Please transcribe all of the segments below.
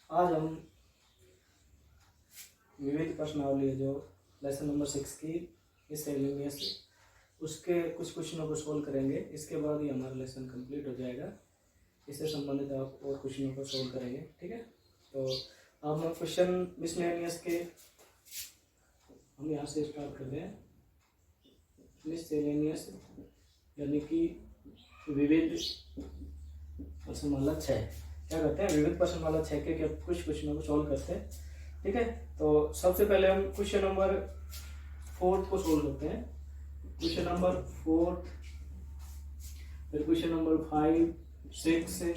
आज हम विविध प्रश्नावली जो लेसन नंबर 6 की इस एलिमियस उसके कुछ क्वेश्चनों को सोल्व करेंगे। इसके बाद ही हमारा लेसन कंप्लीट हो जाएगा। इससे संबंधित आप और क्वेश्चनों को सोल्व करेंगे, ठीक है। तो अब हम क्वेश्चन मिसलेनियस के हम यहाँ से स्टार्ट कर रहे हैं। मिसलेनियस यानी कि विविध प्रश्नमाला 6, क्या करते हैं, विविध प्रश्नमाला 6 के कुछ क्वेश्चनों को सोल्व करते हैं, ठीक है। तो सबसे पहले हम क्वेश्चन नंबर 4 को सोल्व करते हैं। क्वेश्चन नंबर 4, फिर क्वेश्चन नंबर 5, 6,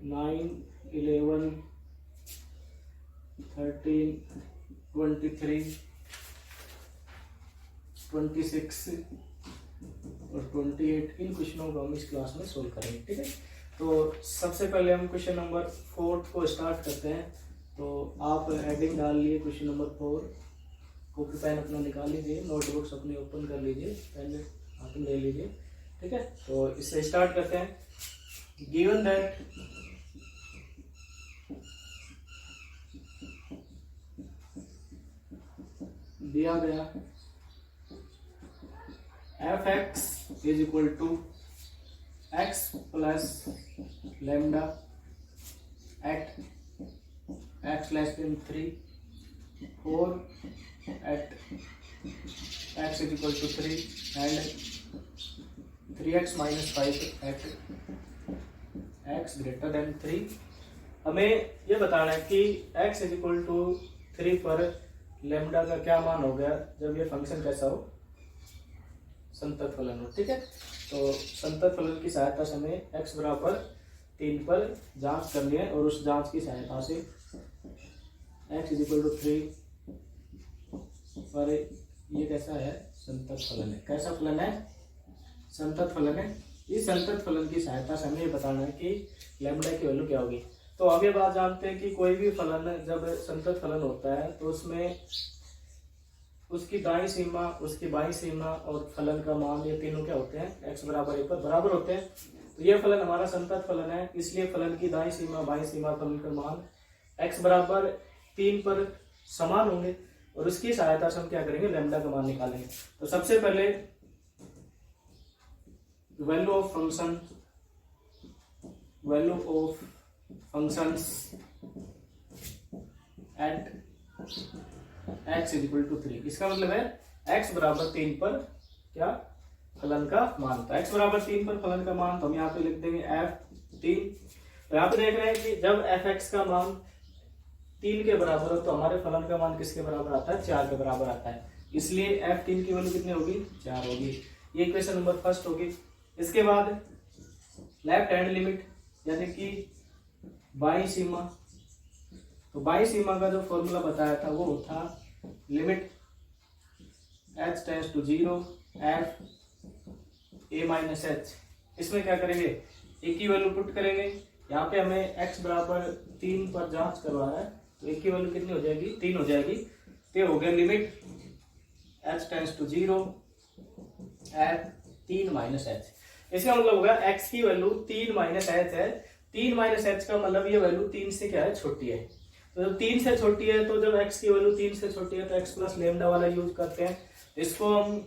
9, 11, 13, 23, 26 और 28 इन क्वेश्चनों को हम इस क्लास में सोल्व करेंगे, ठीक है। तो सबसे पहले हम क्वेश्चन नंबर 4 को स्टार्ट करते हैं। तो आप हेडिंग डाल लिए क्वेश्चन नंबर 4, कॉपी पेन अपना निकाल लीजिए, नोटबुक्स अपनी ओपन कर लीजिए, पेन हाथ में ले लीजिए, ठीक है। तो इससे स्टार्ट करते हैं। गिवन दैट दिया गया f(x) is equal to x plus lambda at x less than 3 or at x is equal to 3 and 3x minus 5 at x greater than 3। हमें ये बताना है कि x is equal to 3 पर लेम्डा का क्या मान हो गया जब ये फंक्शन कैसा हो, संतत फलन हो, ठीक है। तो संतत फलन की सहायता से हमें x बराबर 3 पर जांच करनी है और उस जांच की सहायता से x इज इक्वल टू 3 पर ये कैसा है, संतत फलन है। कैसा फलन है, संतत फलन है। इस संतत फलन की सहायता से हमें ये बताना है कि लैम्डा की वैल्यू क्या होगी। तो आगे बात जानते हैं कि कोई भी फलन जब संतत फलन होता है तो उसमें उसकी दाईं सीमा, उसकी बाईं सीमा और फलन का मान, ये तीनों क्या होते हैं, x बराबर 1 पर बराबर होते हैं। तो ये फलन हमारा संतत फलन है, इसलिए फलन की दाईं सीमा बाईं सीमा फलन का मान x बराबर 3 पर समान होंगे और उसकी सहायता से हम क्या करेंगे, लैम्डा का मान निकालेंगे। तो सबसे पहले value of functions at x is equal to 3। इसका मतलब है x बराबर 3 पर क्या, फलन का मान। तो x बराबर 3 पर फलन का मान तो हम यहाँ पे लिख देंगे f3। तो यहाँ पे देख रहे हैं कि जब fx का मान 3 के बराबर हो तो हमारे फलन का मान किसके बराबर आता है, 4 के बराबर आता है। इसलिए f3 की वैल्यू कितनी होगी, 4 होगी। ये इक्वेशन नंबर फर्स्ट होगी। इसके बाद लेफ्ट हैंड लिमिट यानी कि बाईं सीमा। तो बाईं सीमा का जो फॉर्मूला बताया था वो था limit h tends to 0 f a minus h। इसमें क्या करेंगे, a की वैल्यू पुट करेंगे। यहाँ पे हमें x बराबर 3 पर जांच करवा रहा है तो a की वैल्यू कितनी हो जाएगी, 3 हो जाएगी। तो हो गया limit h tends to 0 f 3 minus h। इसका मतलब होगा x की वैल्यू 3 माइनस h है। 3 माइनस h का मतलब ये वैल्यू 3 से क्या है, छोटी है। तो जब 3 से छोटी है तो जब x की वैल्यू 3 से छोटी है तो x प्लस लेम्डा वाला यूज करते हैं। इसको हम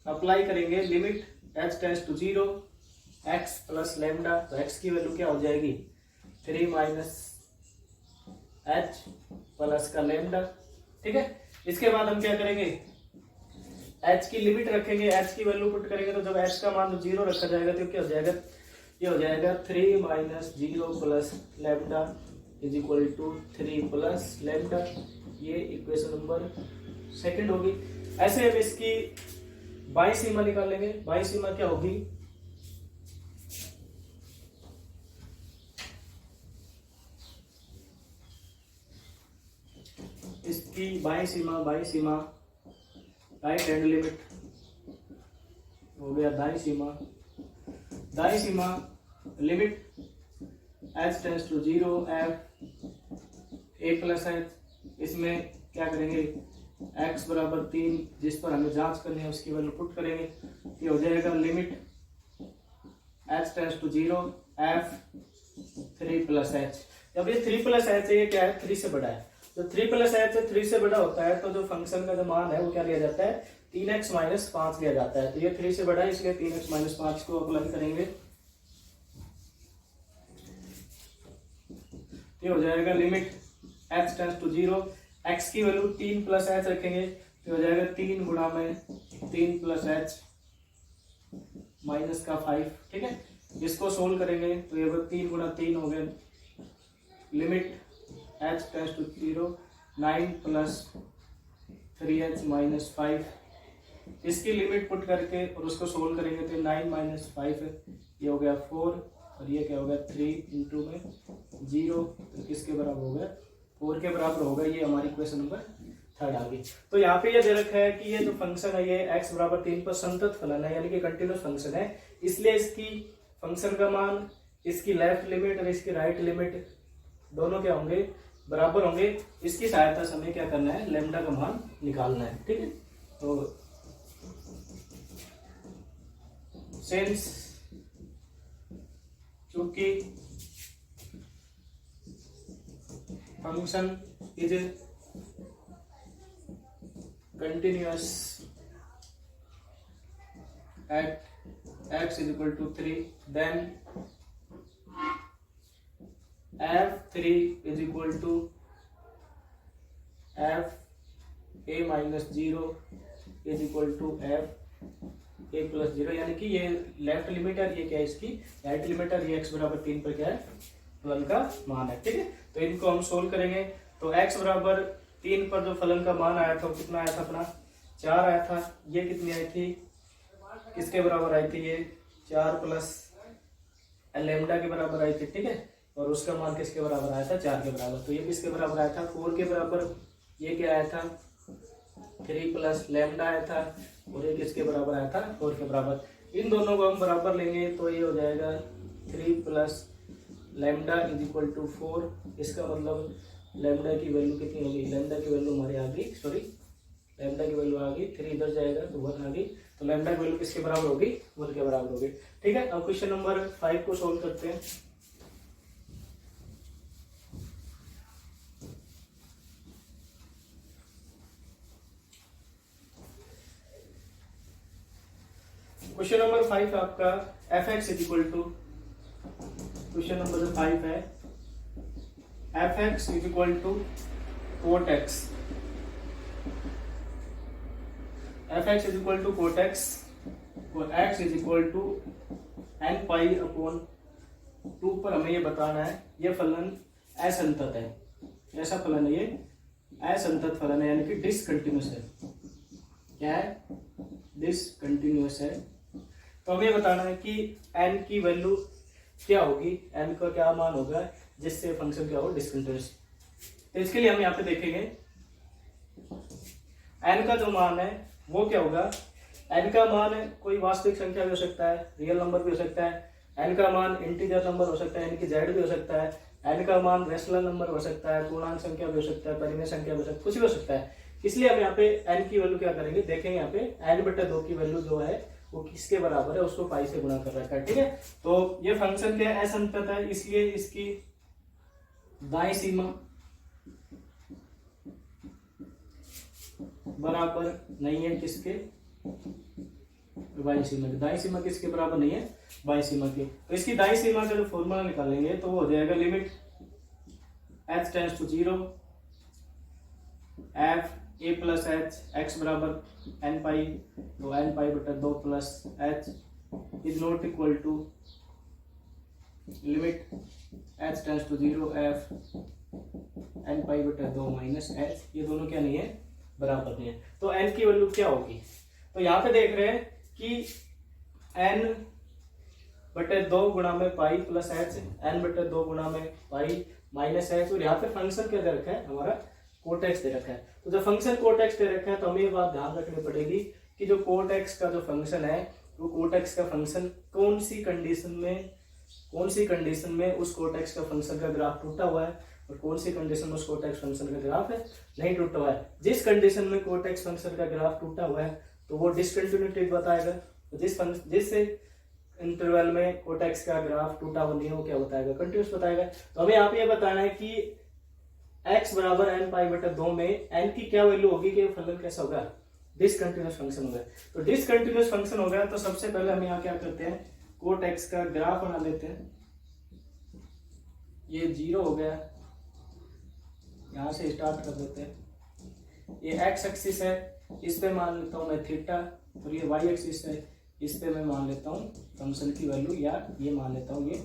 अप्लाई करेंगे, limit h tends to 0 x plus lambda. तो x की वैल्यू क्या हो जाएगी, 3 माइनस h प्लस का लेम्डा, ठीक है। इसके बाद हम क्या करेंगे, h की लिमिट रखेंगे, h की वैल्यू पुट करेंगे। तो जब h का मान 0 रखा जाएगा तो क्या हो जाएगा, ये हो जाएगा 3 minus 0 plus lambda is equal to 3 plus lambda. ये इक्वेशन नंबर सेकंड होगी। ऐसे हम इसकी बाईं सीमा निकालेंगे। बाईं सीमा क्या होगी, इसकी बाईं सीमा राइट हैंड लिमिट हो गया दाईं सीमा limit h tends to 0 f a plus h। इसमें क्या करेंगे, x बराबर 3 जिस पर हमें जांच करनी है उसकी वैल्यू पुट करेंगे। ये हो जाएगा limit h tends to 0 f 3 plus h। जब ये 3 प्लस एच है, ये क्या है 3 से बड़ा है, तो 3 प्लस एच 3 से बड़ा होता है तो जो फंक्शन का जो मान है वो क्या लिया जाता है 3x माइनस 5 लिया जाता है। तो ये 3 से बड़ा है इसलिए 3x माइनस 5 को अप्लाई करेंगे, ये हो जाएगा limit x tends to 0, x की वैल्यू 3 प्लस एच रखेंगे तो हो जाएगा 3 गुणा में 3 प्लस एच माइनस का 5, ठीक है। इसको सोल्व करेंगे तो ये 3 गुणा 3 हो गए, limit h tends to 0, 9 plus 3h minus 5, इसकी लिमिट पुट करके और उसको सोल्व करेंगे तो 9 माइनस 5 ये हो गया 4 और ये क्या हो गया 3 इंटू में 0, तो किसके बराबर हो गया 4 के बराबर होगा। ये हमारी क्वेश्चन नंबर 3 आ गई। तो यहाँ पे ये दे रखा है कि ये जो फंक्शन है ये x बराबर 3 पर संतत फलन है, यानी कि कंटिन्यूस फंक्शन है, इसलिए इसकी फंक्शन का मान, इसकी लेफ्ट लिमिट और इसकी राइट लिमिट दोनों क्या होंगे बराबर होंगे। इसकी सहायता से हमें क्या करना है लैम्डा का मान निकालना है, ठीक है। तो सिंस चूंकि function is continuous at x is equal to 3, then f3 is equal to f a minus 0 is equal to f a plus 0, यानी कि ये लेफ्ट लिमिट है, ये क्या है इसकी राइट लिमिट है, ये x बराबर 3 पर क्या है फलन का मान है, ठीक है। तो इनको हम सोल्व करेंगे तो x बराबर 3 पर जो फलन का मान आया था वो कितना आया था अपना 4 आया था, ये कितनी आई थी किसके बराबर आई थी ये 4 प्लस लैम्डा के बराबर आई थी, ठीक है। और उसका मान किसके बराबर आया था 4 के बराबर, तो ये किसके बराबर आया था 4 के बराबर, ये क्या आया था 3 प्लस लैम्डा आया था और ये किसके बराबर आया था 4 के बराबर। इन दोनों को हम बराबर लेंगे तो ये हो जाएगा 3 plus lambda is equal to 4, इसका मतलब लैम्डा की वैल्यू कितनी होगी, लैम्डा की वैल्यू हमारी आ गई, सॉरी लैम्डा की वैल्यू आ गई 3 इधर जाएगा तो 1 आ गई, तो लैम्डा की वैल्यू किसके बराबर होगी 1 के बराबर होगी, ठीक है। अब क्वेश्चन नंबर 5 को सोल्व करते हैं। क्वेश्चन नंबर 5 आपका f(x) is equal to, question number 5 है f(x) is equal to cot x, f(x) is equal to cot x और x is equal to n pi upon 2 पर हमें ये बताना है ये फलन असंतत है, ऐसा फलन है ये असंतत फलन है, यानी कि डिसकंटिन्यूअस है, क्या है डिसकंटिन्यूअस है। तो हमें बताना है कि n की वैल्यू क्या होगी, n का क्या मान होगा जिससे फंक्शन क्या हो डिसकंटिन्यूअस। तो इसके लिए हम यहाँ पे देखेंगे n का जो मान है वो क्या होगा, n का मान कोई वास्तविक संख्या भी हो सकता है, रियल नंबर भी हो सकता है, n का मान इंटीजर नंबर हो सकता है यानी कि z भी हो सकता है, n का मान रेशनल नंबर हो सकता है, पूर्णांक संख्या भी हो सकता है, परिमेय संख्या भी हो सकता है, कुछ भी हो सकता है। इसलिए हम यहाँ पे n की वैल्यू क्या करेंगे देखेंगे, यहाँ पे n/2 की वैल्यू जो है वो किसके बराबर है उसको पाई से गुणा कर रखा है, ठीक है। तो ये फंक्शन क्या है असंतत है, इसलिए इसकी दाईं सीमा बराबर नहीं है किसके बाईं सीमा की, दाईं सीमा किसके बराबर नहीं है बाईं सीमा की। तो इसकी दाईं सीमा का जो फॉर्मूला निकालेंगे तो वो हो जाएगा limit h tends to 0 f a plus h x बराबर n पाई, तो n पाई बटा 2 plus h is not equal to limit h tends to 0 f n pi बटा 2 माइनस h, ये दोनों क्या नहीं है बराबर नहीं है। तो n की वैल्यू क्या होगी, तो यहाँ पे देख रहे हैं कि n बटे 2 गुणा में पाई प्लस h, n बटे 2 गुणा में पाई माइनस h, और यहाँ पे फंक्शन क्या दे रखा है हमारा cot x दे रखा है। तो जब फंक्शन cot x दे रखा है तो हमें ये बात ध्यान रखनी पड़ेगी कि जो cot x का जो फंक्शन है वो cot x का फंक्शन कौन सी कंडीशन में उस cot x का फंक्शन का ग्राफ टूटा हुआ है और कौन सी कंडीशन में उस cot x फंक्शन का ग्राफ है नहीं टूटा हुआ है। जिस कंडीशन में cot x फंक्शन का ग्राफ टूटा हुआ है तो वो डिसकंटिन्यूटी बताएगा, जिससे इंटरवल में कोट एक्स का ग्राफ टूटा हुआ नहीं है वो क्या बताएगा, कंटिन्यूस बताएगा। तो हमें यहाँ पे ये बताना है कि x बराबर n पाई बटा 2 में n की क्या वैल्यू होगी कि फलन कैसा होगा, डिसकंटिन्यूस फंक्शन होगा। तो डिसकंटिन्यूस फंक्शन होगा तो सबसे पहले हम यहाँ क्या करते हैं, कोट एक्स का ग्राफ बना लेते हैं। ये 0 हो गया, यहाँ से स्टार्ट कर देते हैं। ये x एक्सिस है, इस पे मान लेता हूँ मैं थीटा, और ये y एक्सिस है, इस पे मैं मान लेता हूँ फंक्शन की वैल्यू, या ये मान लेता हूँ ये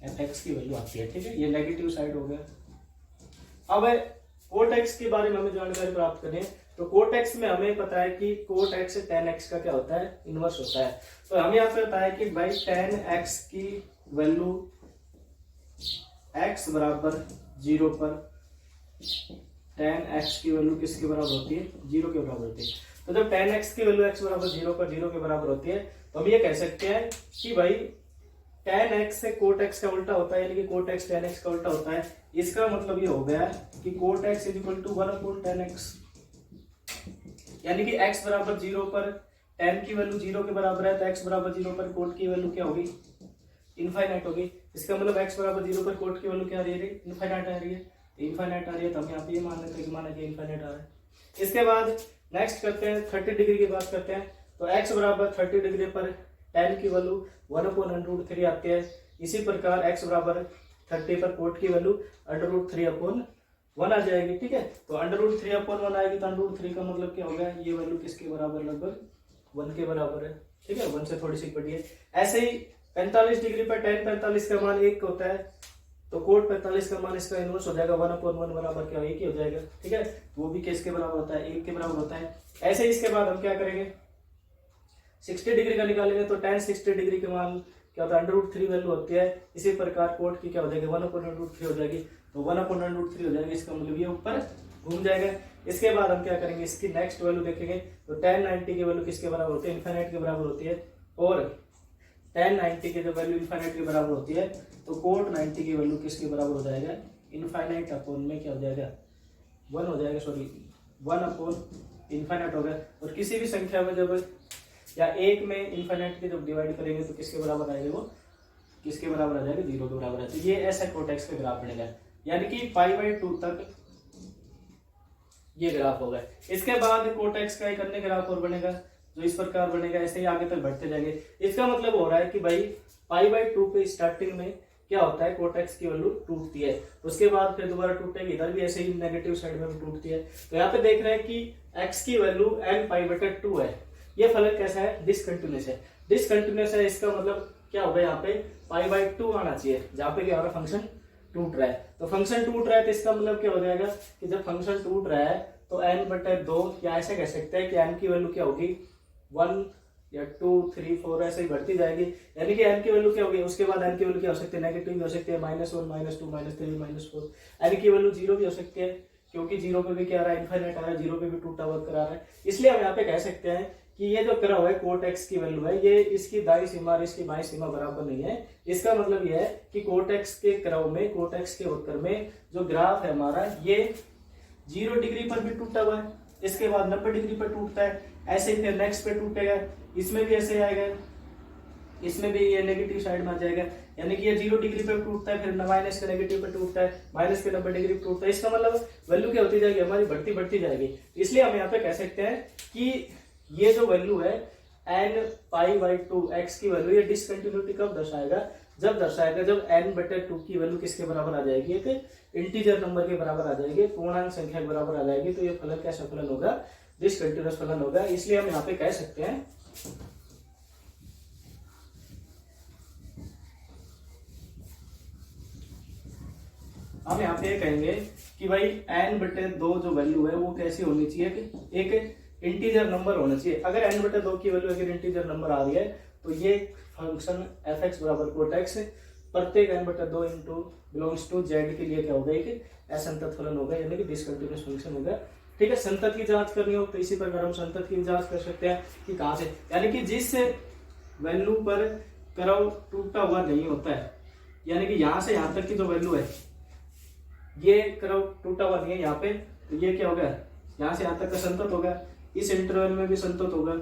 f(x) की वैल्यू आती है, ठीक है। ये नेगेटिव साइड हो गया। अब कोट एक्स के बारे में हमें जानकारी प्राप्त करें तो कोट एक्स में हमें पता है कि कोट एक्स tan x का क्या होता है, इनवर्स होता है। तो हमें यहाँ पे पता है कि भाई tan x की वैल्यू x बराबर 0 पर tan x की वैल्यू किसके बराबर होती है, 0 के बराबर होती है। तो जब tan x की वैल्यू x बराबर 0 पर 0 के बराबर होती है तो हम ये कह सकते हैं कि भाई tan x से कोट x का उल्टा होता है, यानी कि कोट x tan x का उल्टा होता है। इसका मतलब ये हो गया कि cot x is equal to 1/tan x, यानी कि x बराबर 0 पर tan की वैल्यू 0 के बराबर है, तो x बराबर 0 पर कोट की वैल्यू क्या होगी, इनफाइनाइट होगी। इसका मतलब x बराबर 0 पर कोट की वैल्यू क्या आ रही है, इनफाइनाइट आ रही है। इनफाइनाइट आ रही है तो हम यहाँ पे ये मान लेते हैं कि माना कि इनफाइनाइट आ रहा है। इसके बाद नेक्स्ट करते हैं 30 डिग्री की बात करते हैं। तो x बराबर 30 डिग्री पर tan की वैल्यू 1/√3 आती है। इसी प्रकार x बराबर 30 पर कोट की वैल्यू √3/1 आ जाएगी, ठीक है। तो √3/1 आएगी तो √3 का मतलब क्या होगा, ये वैल्यू किसके बराबर, लगभग 1 के बराबर है, ठीक है। 1 से थोड़ी सी बड़ी है। ऐसे ही 45 डिग्री पर tan 45 का मान 1 होता है, तो कोट 45 का मान इसका इनवर्स हो जाएगा, 1/1 बराबर क्या 1 ही हो जाएगा, ठीक है। वो भी किसके बराबर होता है, 1 के बराबर होता है। ऐसे ही इसके बाद हम क्या करेंगे, 60 डिग्री का निकालेंगे तो tan 60 डिग्री के मान क्या होता है, √3 वैल्यू होती है। इसी प्रकार कोट की क्या हो जाएगी, 1/√3 हो जाएगी, तो 1/√3 हो जाएगी। इसका मतलब ये ऊपर घूम जाएगा। इसके बाद हम क्या करेंगे, इसकी नेक्स्ट वैल्यू देखेंगे तो tan 90 की वैल्यू किसके बराबर होती है, इनफाइनाइट के बराबर होती है। और tan 90 की जब वैल्यू इनफाइनाइट के बराबर होती है तो कोट 90 की वैल्यू किसके बराबर हो जाएगा, इनफाइनाइट अपॉन में क्या हो जाएगा, 1 हो जाएगा, सॉरी 1/इनफाइनाइट हो गया। और किसी भी संख्या में जब या 1 में इनफाइनाइट के जब डिवाइड करेंगे तो किसके बराबर आएगा, वो किसके बराबर आ जाएगा, 0 के बराबर है। तो ये ऐसा कोट एक्स का ग्राफ बनेगा, यानी कि π/2 तक ये ग्राफ होगा। इसके बाद कोट एक्स का एक अन्य ग्राफ और बनेगा जो इस प्रकार बनेगा, ऐसे ही आगे तक बढ़ते जाएंगे। इसका मतलब हो रहा है कि भाई π/2 पे स्टार्टिंग में क्या होता है, कोट एक्स की वैल्यू टूटती है, उसके बाद फिर दोबारा टूटेगी, इधर भी ऐसे ही नेगेटिव साइड में भी टूटती है। तो यहाँ पे देख रहे हैं कि x की वैल्यू n π/2 है। ये फलन कैसा है, डिसकंटिन्यूस है। डिसकंटिन्यूस है, इसका मतलब क्या होगा, यहाँ पे π/2 आना चाहिए, जहाँ पे क्या हो रहा है, फंक्शन टूट रहा है। तो फंक्शन टूट रहा है तो इसका मतलब क्या हो जाएगा कि जब फंक्शन टूट रहा है तो n/2, या ऐसे कह सकते हैं कि n की वैल्यू क्या होगी, 1 या 2 3 4 ऐसे ही बढ़ती जाएगी। यानी कि n की वैल्यू क्या होगी, उसके बाद n की वैल्यू क्या हो सकती है, नेगेटिव भी हो सकती है, -1 -2 -3 -4। n की वैल्यू 0 भी हो सकती है, क्योंकि 0 पे भी क्या आ रहा है, इनफाइनाइट आ रहा है, 0 पे भी टूटा हुआ करा रहा है। इसलिए हम यहाँ पे कह सकते हैं कि ये जो करा हुआ है कोट एक्स की वैल्यू है, ये इसकी दाईं सीमा और इसकी बाईं सीमा बराबर नहीं है। इसका मतलब ये है कि कोट एक्स के क्रम में, कोट एक्स के वक्र में जो ग्राफ है हमारा, ये 0 डिग्री पर भी टूटा हुआ है, इसके बाद 90 डिग्री पर टूटता है, ऐसे ही फिर नेक्स्ट पे टूटेगा, इसमें भी ऐसे आएगा, इसमें भी ये नेगेटिव साइड में आ जाएगा। यानी कि ये 0 डिग्री पे टूटता है, फिर माइनस के नेगेटिव पे टूटता है, माइनस के 90 डिग्री पे टूटता है। इसका मतलब वैल्यू क्या होती जाएगी, हमारी बढ़ती जाएगी। इसलिए हम यहाँ पे कह सकते हैं कि ये जो वैल्यू है n/2 x की वैल्यू, ये डिसकंटिन्यूटी कब दर्शाएगा, जब दर्शाएगा जब n/2 की वैल्यू किसके बराबर आ जाएगी, एक इंटीजर नंबर के बराबर आ जाएगी, पूर्णांक संख्या के बराबर आ जाएगी। तो ये फलन कैसा फलन होगा, डिसकंटिन्यूअस फलन होगा। इसलिए हम यहाँ पे कह सकते हैं हम यहाँ पे कहेंगे कि भाई n/2 जो वैल्यू है वो कैसी होनी चाहिए, कि एक इंटीजर नंबर होना चाहिए। अगर n/2 की वैल्यू अगर इंटीजर नंबर आ रही है तो ये फंक्शन f(x) बराबर कोट x प्रत्येक n/2 into belongs to z के लिए क्या होगा, एक असंतत फलन होगा, यानी कि डिसकंटिन्यूअस फंक्शन होगा, ठीक है। संतत की जांच करनी हो तो इसी प्रकार हम संतत की जांच कर सकते हैं कि कहाँ से, यानी कि जिस वैल्यू पर कर्व टूटा हुआ नहीं होता है, यानी कि यहाँ से यहाँ तक की जो वैल्यू है ये कर्व टूटा हुआ नहीं है यहाँ पे, तो ये क्या होगा, यहाँ से यहाँ तक का संतत होगा, इस इंटरवल में भी संतत होगा,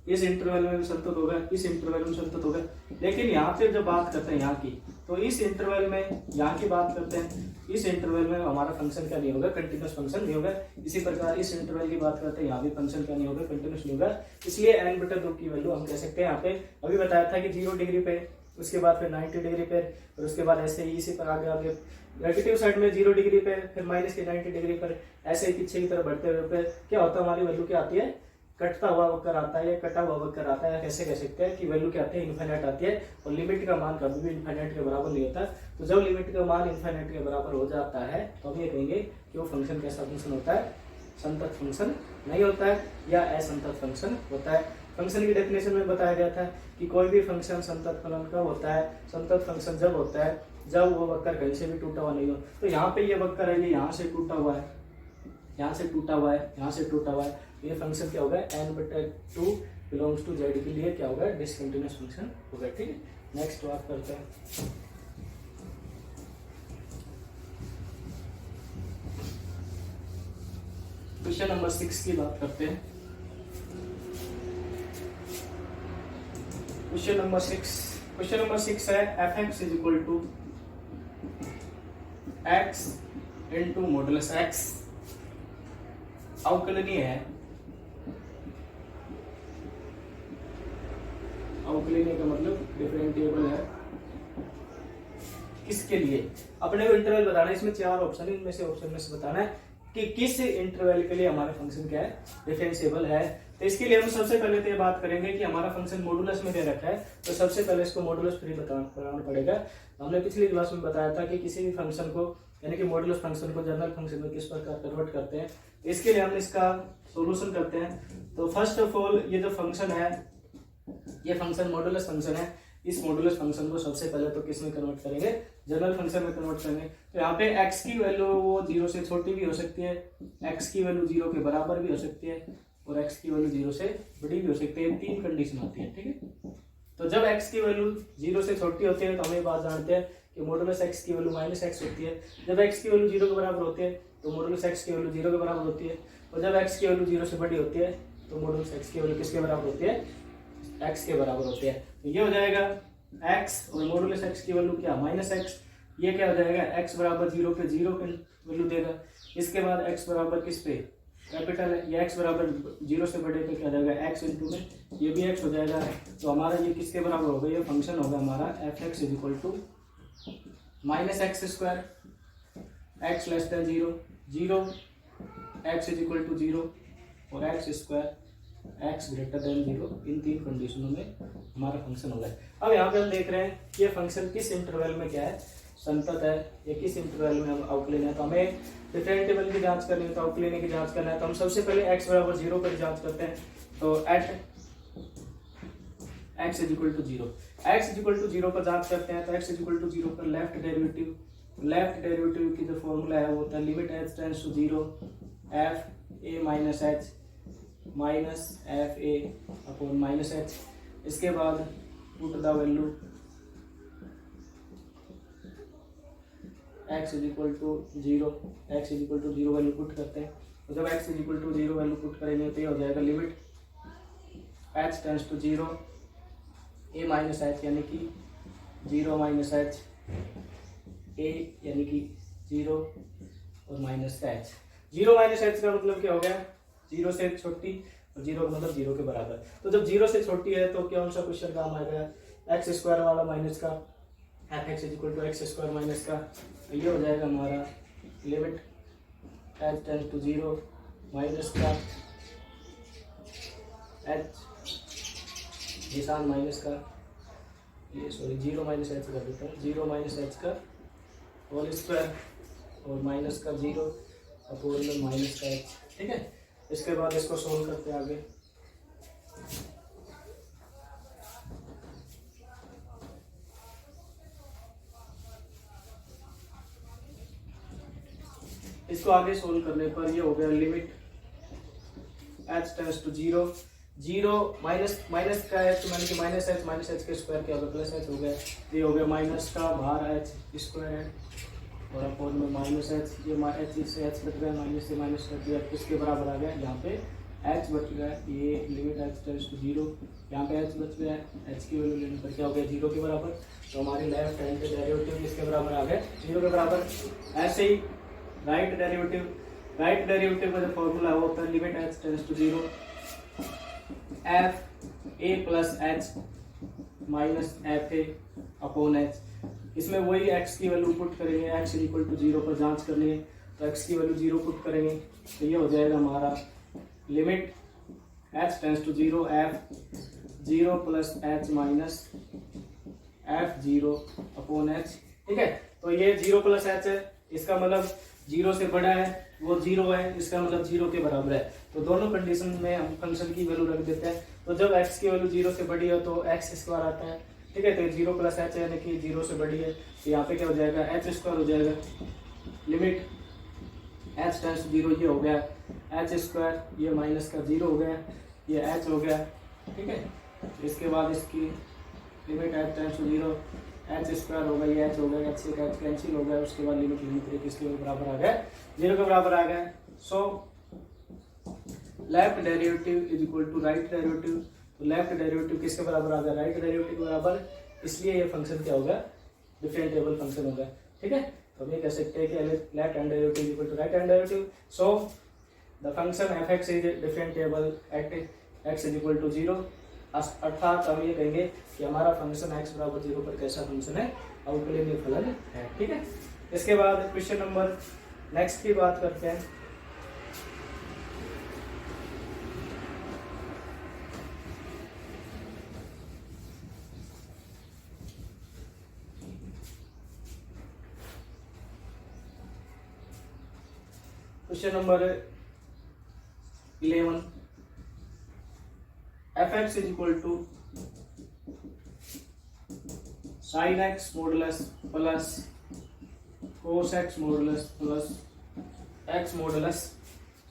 इस इंटरवल में भी संतुष्ट होगा, इस इंटरवल में संतुष्ट होगा। लेकिन यहाँ पे जब बात करते हैं यहाँ की, तो इस इंटरवल में यहाँ की बात करते हैं, इस इंटरवल में हमारा फंक्शन क्या नहीं होगा, कंटिन्यूस फंक्शन नहीं होगा। इसी प्रकार इस इंटरवल की बात करते हैं, यहाँ भी फंक्शन क्या नहीं होगा, कंटिन्यूस नहीं होगा। इसलिए n/2 की वैल्यू हम कह सकते हैं यहाँ पे, अभी बताया था कि 0 डिग्री पे, उसके बाद फिर 90 डिग्री पे, और उसके बाद ऐसे ही इसी पर आगे आगे नेगेटिव साइड में 0 डिग्री पे, फिर माइनस के 90 डिग्री पर, ऐसे ही पीछे की तरफ बढ़ते हुए पे क्या होता है, हमारी वैल्यू क्या आती है, कटता हुआ वक्र आता है, कटा हुआ वक्र आता है। कैसे कह सकते हैं कि वैल्यू क्या आती है, इनफाइनाइट आती है। और लिमिट का मान कभी भी इनफाइनाइट के बराबर नहीं होता। तो जब लिमिट का मान इनफाइनाइट के बराबर हो जाता है तो हम ये कहेंगे कि वो फंक्शन कैसा फंक्शन होता है, संतत फंक्शन नहीं होता है या असंतत फंक्शन होता है। फंक्शन की डेफिनेशन में बताया गया था कि कोई भी फंक्शन संतत फलन कब होता है, संतत फंक्शन जब होता है जब वो वक्र कहीं से भी टूटा हुआ नहीं हो। तो यहाँ पे ये वक्र है, ये यहाँ से टूटा हुआ है, यहाँ से टूटा हुआ है, यहाँ से टूटा हुआ है। ये फंक्शन क्या होगा, n/2 बिलोंग्स टू z के लिए क्या होगा, डिसकंटिन्यूअस फंक्शन होगा। ठीक है, नेक्स्ट बात करते हैं। क्वेश्चन नंबर 6 की बात करते हैं। क्वेश्चन नंबर 6 है f(x) = x into modulus x अवकलनीय है। अवकलनीय का मतलब डिफरेंशिएबल है। किसके लिए, अपने को इंटरवल बताना है। इसमें 4 ऑप्शन है, इनमें से ऑप्शन में से बताना है कि किस इंटरवल के लिए हमारा फंक्शन क्या है, डिफरेंशिएबल है। तो इसके लिए हम सबसे पहले तो ये बात करेंगे कि हमारा फंक्शन मॉडुलस में दे रखा है, तो सबसे पहले इसको मॉडुलस फ्री बताना पड़ेगा। हमने पिछली क्लास में बताया था कि किसी भी फंक्शन को, यानी कि मॉडुलस फंक्शन को जनरल फंक्शन में किस प्रकार कन्वर्ट करते हैं। इसके लिए हम इसका सॉल्यूशन करते हैं। तो फर्स्ट ऑफ ऑल ये जो फंक्शन है, ये फंक्शन मॉडुलस फंक्शन है। इस मॉडुलस फंक्शन को सबसे पहले तो किस में कन्वर्ट करेंगे, जनरल फंक्शन में कन्वर्ट करेंगे। तो यहाँ पे x की वैल्यू वो 0 से छोटी भी हो सकती है, x की वैल्यू 0 के बराबर भी हो सकती है, और x की वैल्यू 0 से बड़ी भी हो सकती है। 3 कंडीशन आती है। ठीक है, तो जब x की वैल्यू 0 से छोटी होती है तो हम ये बात जानते हैं कि मॉडुलस x की वैल्यू -x होती है। जब x की वैल्यू 0 के बराबर होती है तो मॉडुलस x की वैल्यू 0 के बराबर होती है, और जब x की वैल्यू 0 से बड़ी होती है तो मॉडुलस x की वैल्यू किसके बराबर होती है, x के बराबर होती है। तो ये हो जाएगा x, और मॉडुलस x की वैल्यू क्या, -x। ये क्या हो जाएगा, x बराबर 0 पे 0 की वैल्यू देगा। इसके बाद x बराबर किस पे, कैपिटल है, ये x बराबर 0 से बड़े पे क्या जाएगा, x इंटू में ये भी x हो जाएगा। तो हमारा ये किसके बराबर होगा, ये फंक्शन होगा हमारा f(x) = -x², x < 0, 0 x = 0 और x² x greater than 0। इन 3 कंडीशनों में हमारा फंक्शन होगा। अब यहाँ पे हम देख रहे हैं कि ये फंक्शन किस इंटरवल में क्या है, संतत है, या किस इंटरवल में हम अवकलन है। तो हमें डिफरेंशिएबल की जांच करनी है, तो अवकलन की जांच करना है। तो हम सबसे पहले x बराबर 0 पर जांच करते हैं। तो एट x = 0, x = 0 पर जांच करते हैं। तो x = 0 पर लेफ्ट डेरिवेटिव की जो फॉर्मूला है वो होता है limit h tends to 0 f(a - h) minus fa upon -h। इसके बाद put the value x = 0, x = 0 value put करते हैं। तो जब x = 0 वैल्यू पुट करेंगे तो ये हो जाएगा limit h tends to 0 a - h यानी कि 0 - h, a यानी कि 0 और -h। 0 - h का मतलब क्या हो गया, 0 से छोटी, और 0 का मतलब 0 के बराबर। तो जब 0 से छोटी है तो कौन सा क्वेश्चन काम आएगा, x² वाला माइनस का, f(x) = x² माइनस का। तो ये हो जाएगा हमारा limit h tends to 0 minus का h निशान माइनस का, ये सॉरी 0 - h कर देता हूँ, 0 - h का होल स्क्वायर और माइनस का 0 अपॉन -h। ठीक है, इसके बाद इसको सोल्व करते हैं आगे। इसको आगे सोल्व करने पर ये हो गया limit h tends to 0, 0 minus का h -h के स्क्वायर क्या होगा, +h हो गया। ये हो गया माइनस का बाहर h² है और अपॉन में -h, ये h से h कट गया, माइनस से माइनस कट गया, किसके बराबर आ गया, यहाँ पे एच बच गया, ये लिमिट एच टेंड्स टू 0, यहाँ पे एच बच गया, एच की वैल्यू लेने पर क्या हो गया 0 के बराबर। तो हमारी लेफ्ट हैंड डेरिवेटिव किसके बराबर आ गया 0 के बराबर। ऐसे ही राइट डेरिवेटिव का जो फॉर्मूला है वो होता है limit h tends to 0 f a plus h minus f a upon h. इसमें वही x की वैल्यू पुट करेंगे, x इक्वल टू 0 पर जांच करनी है तो x की वैल्यू 0 पुट करेंगे तो ये हो जाएगा हमारा limit h tends to 0 f 0 plus h minus f 0 upon h. ठीक है, तो ये 0 प्लस एच है, इसका मतलब 0 से बड़ा है, वो 0 है, इसका मतलब 0 के बराबर है। तो दोनों कंडीशन में हम फंक्शन की वैल्यू रख देते हैं। तो जब x की वैल्यू 0 से बड़ी हो तो x स्क्वायर आता है। ठीक है, तो 0 प्लस एच यानी कि 0 से बड़ी है, तो यहाँ पे क्या हो जाएगा एच स्क्वायर हो जाएगा। लिमिट एच टेंड्स टू 0 ये हो गया एच स्क्वायर, ये माइनस का 0 हो गया, ये एच हो गया। ठीक है, इसके बाद इसकी limit h tends to 0 h square होगा, ये एच हो गया, एच से एच कैंसिल हो गया। उसके बाद लिमिट किसके बराबर आ गया 0 के बराबर आ गया। So left derivative is equal to right derivative. तो लेफ्ट डेरिवेटिव किसके बराबर आ गया राइट डेरिवेटिव के बराबर, इसलिए ये फंक्शन क्या होगा डिफरेंशिएबल फंक्शन होगा। ठीक है, तो हम ये कह सकते हैं कि left hand derivative equal to right hand derivative. So the function f x is differentiable at x is equal to 0। अर्थात हम ये कहेंगे कि हमारा फंक्शन एक्स बराबर 0 पर कैसा फंक्शन है, अवकलनीय फलन है। ठीक है, इसके बाद क्वेश्चन नंबर नेक्स्ट की बात करते हैं। Question number 11 f x is equal to sine x modulus plus cos x modulus plus x modulus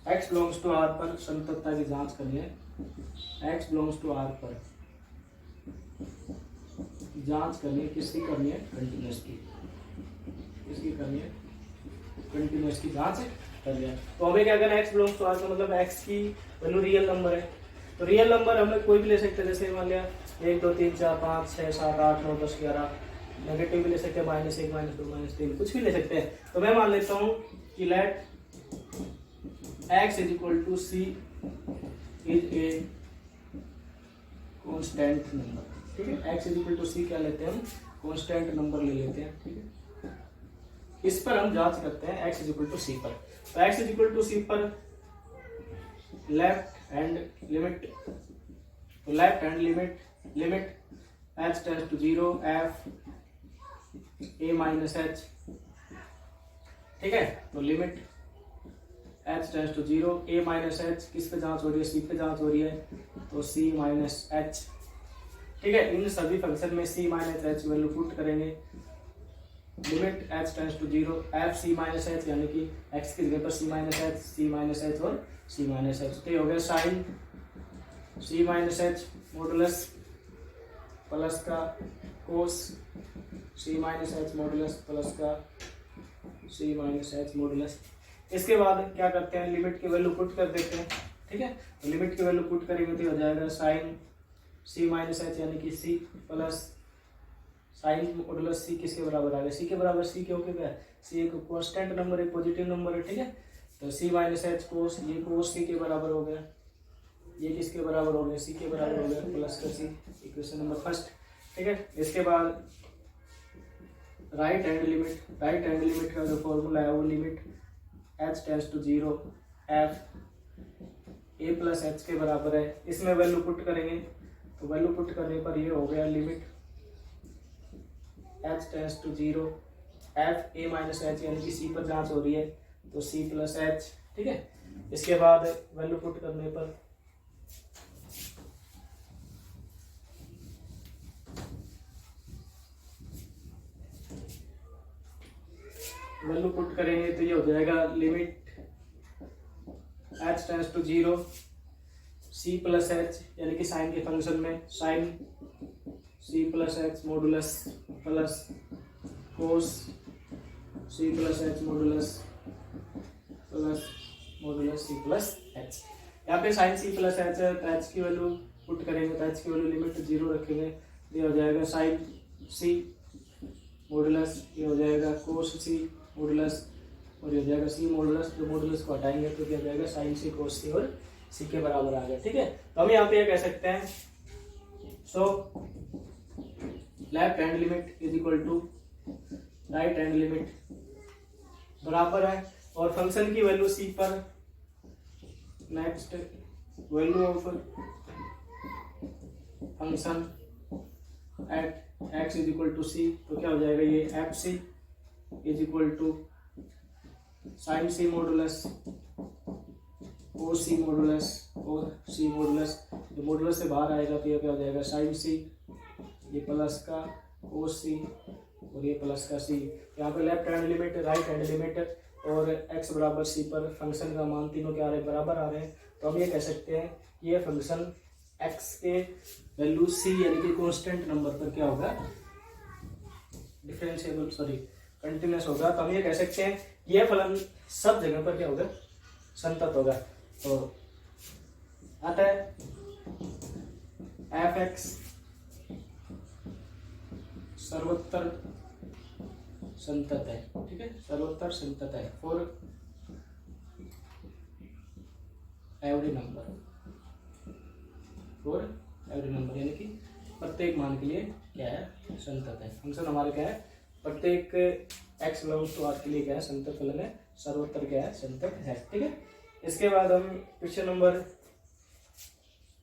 x belongs to R पर संततता की जांच करनी है। एक्स बिलोंग्स टू आर पर जांच करनी है, किसकी करनी है कंटिन्यूअस की, किसकी करनी है कंटिन्यूअस की जांच कर लिया। तो हमें क्या करना है एक्स बिलोंग्स टू आर का मतलब एक्स की वैल्यू रियल नंबर है। तो रियल नंबर हमें कोई भी ले सकते हैं, जैसे मान लिया 1 2 3 4 5 6 7 8 9 10 11, नेगेटिव भी ले सकते हैं -1 -2 -3, कुछ भी ले सकते हैं। तो मैं मान लेता हूँ कि let x is equal to c is a constant number. ठीक है, x is equal to c क्या लेते हैं हम कांस्टेंट नंबर ले लेते हैं। ठीक है, इस पर हम जांच करते हैं x is equal to c पर। तो x is equal to c पर लेफ्ट हैंड लिमिट, तो left hand limit h tends to 0 f a minus h। ठीक है, तो limit h tends to 0 a minus h किस पे जांच हो रही है c पे जांच हो रही है, तो c माइनस h। ठीक है, इन सभी फंक्शन में c minus h value put करेंगे। Limit h tends to 0 f c minus h यानी कि x की जगह पर c माइनस h और c माइनस h। तो ये हो गया sine c minus h modulus plus का cos c minus h modulus plus का c माइनस h मॉडुलस। इसके बाद क्या करते हैं लिमिट की वैल्यू पुट कर देते हैं। ठीक है, तो लिमिट की वैल्यू पुट करेंगे तो हो जाएगा साइन c माइनस h यानी कि c plus sign modulus c किसके बराबर आ गया c के बराबर। c क्यों के गया c एक कांस्टेंट नंबर है, पॉजिटिव नंबर है। ठीक है, तो c माइनस h कोस, ये कोस c के बराबर हो गया, ये किसके बराबर हो गया c के बराबर हो गया प्लस का c, इक्वेशन नंबर फर्स्ट। ठीक है, इसके बाद राइट हैंड लिमिट का जो फॉर्मूला है वो limit h tends to 0 f a plus h के बराबर है। इसमें वैल्यू पुट करेंगे, तो वैल्यू पुट करने पर ये हो गया limit h tends to 0 f a minus h यानी कि c पर जांच हो रही है तो c प्लस h। ठीक है, इसके बाद वैल्यू पुट करने पर वैल्यू पुट करेंगे तो ये हो जाएगा limit h tends to 0 c plus h यानी कि साइन के फंक्शन में sine c plus h modulus plus cos c plus h modulus plus modulus c plus h। यहाँ पे साइन सी प्लस एच है, तो एच की वैल्यू पुट करेंगे तो एच की वैल्यू लिमिट 0 रखेंगे, ये हो जाएगा साइन सी मॉडुलस, ये हो जाएगा कोस सी मॉडुलस, और ये हो जाएगा सी मॉडुलस। जो मॉडुलस को हटाएंगे तो क्या हो जाएगा साइन सी कोस सी, और सी के बराबर आ गया। ठीक है, तो हम यहाँ पे कह सकते हैं so left hand limit is equal to right hand limit बराबर है, और फंक्शन की वैल्यू सी पर next value of function at x is equal to C, तो क्या हो जाएगा ये F C is equal to sine C modulus ओ सी मॉडुलस और सी मॉडुलस। जो मॉडुलस से बाहर आएगा तो ये क्या हो जाएगा साइन सी, ये प्लस का ओ सी और ये प्लस का सी। यहाँ पे left hand limit right hand limit और x बराबर सी पर फंक्शन का मान तीनों क्या आ रहे हैं बराबर आ रहे हैं, तो हम ये कह सकते हैं कि ये फंक्शन x के वैल्यू c यानी कि कांस्टेंट नंबर पर क्या होगा डिफरेंशिएबल सॉरी कंटिन्यूअस होगा। तो हम ये कह सकते हैं कि यह फलन सब जगह पर क्या होगा संतत होगा। तो आता है एफ एक्स सर्वोत्तर संतत है। ठीक है, सर्वोत्तर संतत है for every number, for every number यानी कि प्रत्येक मान के लिए क्या है संतत है। फंक्शन हमारा क्या है प्रत्येक एक्स बिलोंग्स टू आर के लिए क्या है संतत फलन है, सर्वोत्तर क्या है संतत है। ठीक है, इसके बाद हम क्वेश्चन नंबर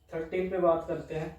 13 पे बात करते हैं।